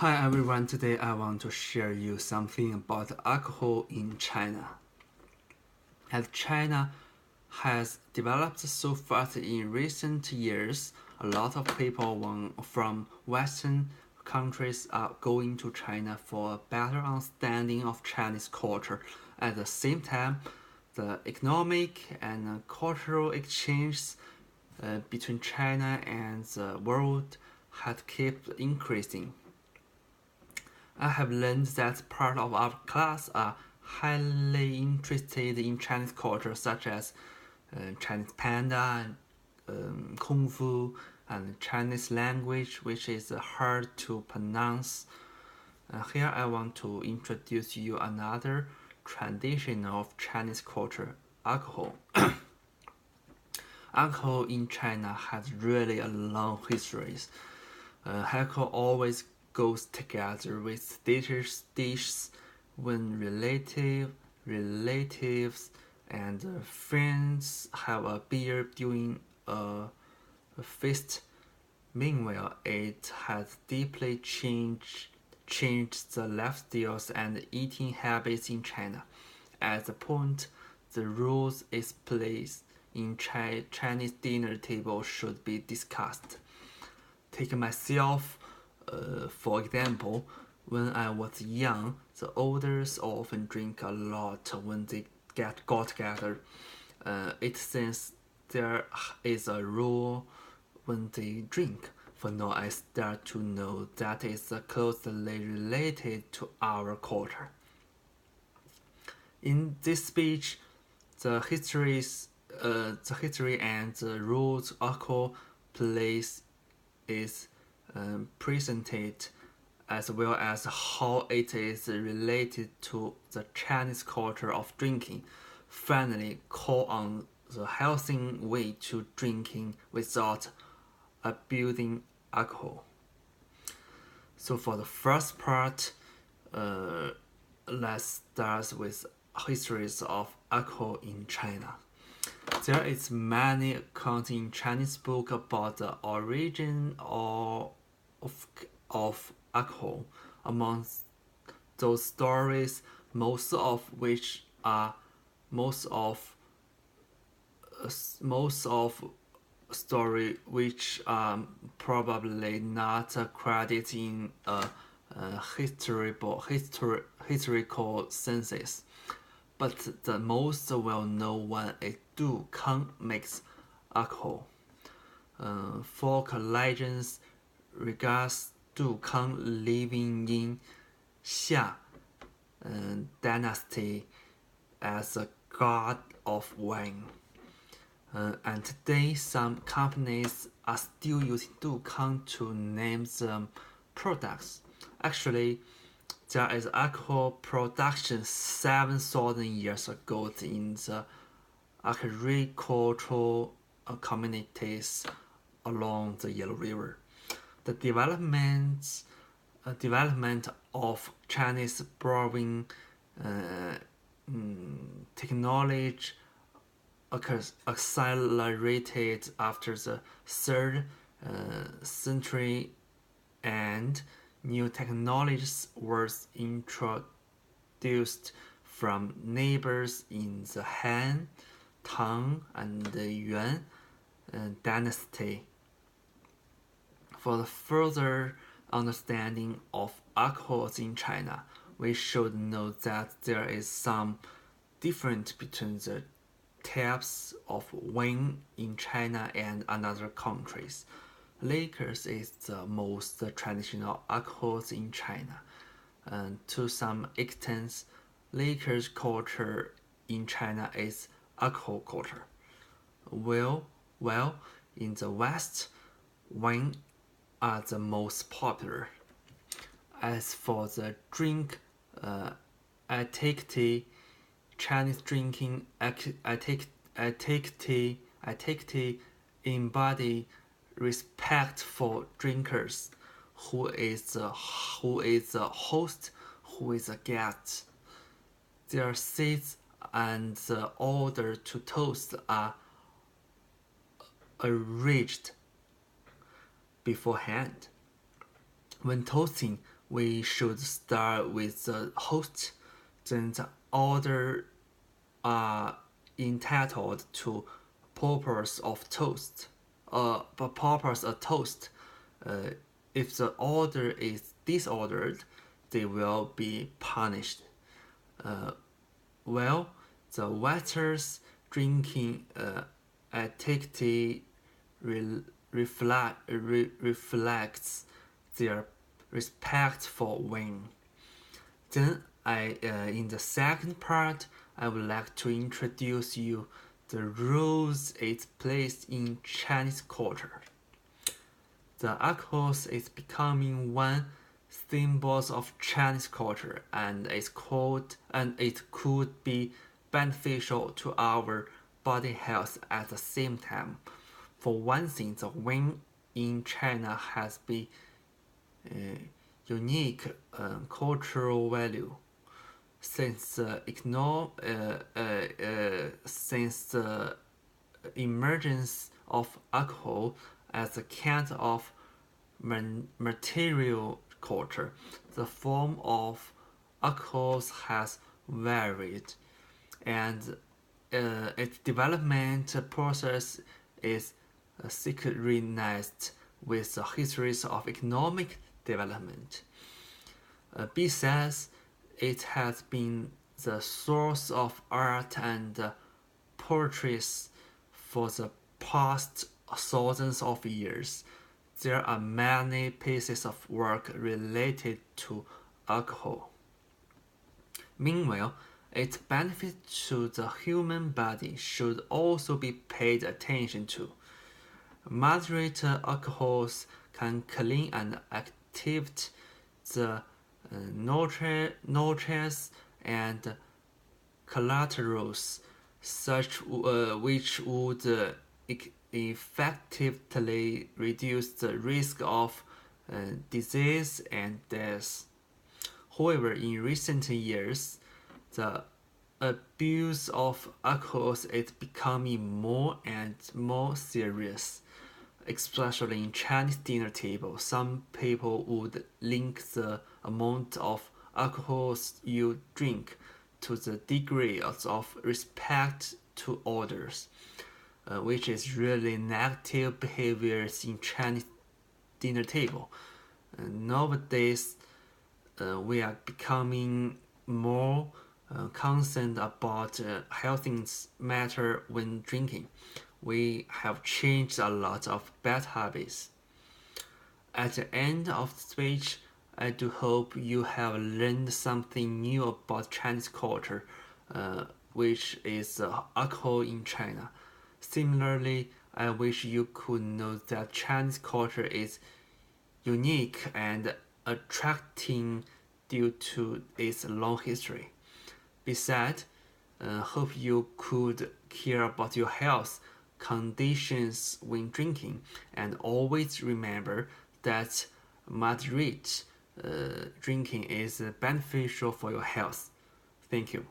Hi everyone, today I want to share you something about alcohol in China. As China has developed so fast in recent years, a lot of people from Western countries are going to China for a better understanding of Chinese culture. At the same time, the economic and cultural exchanges between China and the world had kept increasing. I have learned that part of our class are highly interested in Chinese culture, such as Chinese panda, kung fu, and Chinese language, which is hard to pronounce. Here I want to introduce you another tradition of Chinese culture, alcohol. Alcohol in China has really a long history. Alcohol always goes together with dishes when relatives and friends have a beer during a feast. Meanwhile, it has deeply changed the lifestyles and eating habits in China. At the point, the rules is placed in Chinese dinner table should be discussed. Take myself, for example, when I was young, the elders often drink a lot when they got together. It seems there is a rule when they drink. For now, I start to know that is closely related to our culture. In this speech, the history and the rules alcohol plays is presented as well as how it is related to the Chinese culture of drinking. Finally, call on the healthy way to drinking without abusing alcohol. So for the first part, uh, let's start with histories of alcohol in China. There is many accounts in Chinese book about the origin of alcohol. Among those stories, most of most of story which are probably not credited in historical senses. But the most well-known one is Du Kang makes alcohol. Folk legends regards Du Kang living in Xia dynasty as a god of wine. And today, some companies are still using Du Kang to name the products. Actually, there is alcohol production 7,000 years ago in the agricultural communities along the Yellow River. The development of Chinese brewing uh, technology accelerated after the 3rd century, and new technologies were introduced from neighbors in the Han, Tang, and the Yuan dynasty. For the further understanding of alcohols in China, we should know that there is some difference between the types of wine in China and other countries. Liquors is the most traditional alcohols in China, and to some extent, liquor culture in China is alcohol culture. Well, well, in the West, wine are the most popular. As for the drink, I take tea. Chinese drinking, I take tea embody respect for drinkers, who is the host, who is a guest. Their seats and the order to toast are arranged beforehand. When toasting, we should start with the host, then the order are entitled to purpose of toast. Purpose of toast. Uh, if the order is disordered, they will be punished. Uh, well, the waiters drinking etiquette reflects their respect for wine. Then in the second part, I would like to introduce you the roles it plays in Chinese culture. The alcohol is becoming one symbols of Chinese culture, and it could be beneficial to our body health at the same time. For one thing, the wine in China has been uh, unique cultural value since since the emergence of alcohol as a kind of material culture. The form of alcohols has varied, and its development process is synchronized with the histories of economic development. Besides, it has been the source of art and poetry for the past thousands of years. There are many pieces of work related to alcohol. Meanwhile, its benefits to the human body should also be paid attention to. Moderate alcohols can clean and activate the noxious and collaterals, which would effectively reduce the risk of disease and death. However, in recent years, the abuse of alcohol is becoming more and more serious, especially in Chinese dinner table. Some people would link the amount of alcohol you drink to the degree of respect to others, which is really negative behaviors in Chinese dinner table. Nowadays, we are becoming more concerned about health matter when drinking. We have changed a lot of bad habits. At the end of the speech, I do hope you have learned something new about Chinese culture, which is alcohol in China. Similarly, I wish you could know that Chinese culture is unique and attracting due to its long history. Besides, hope you could care about your health conditions when drinking, and always remember that moderate drinking is beneficial for your health. Thank you.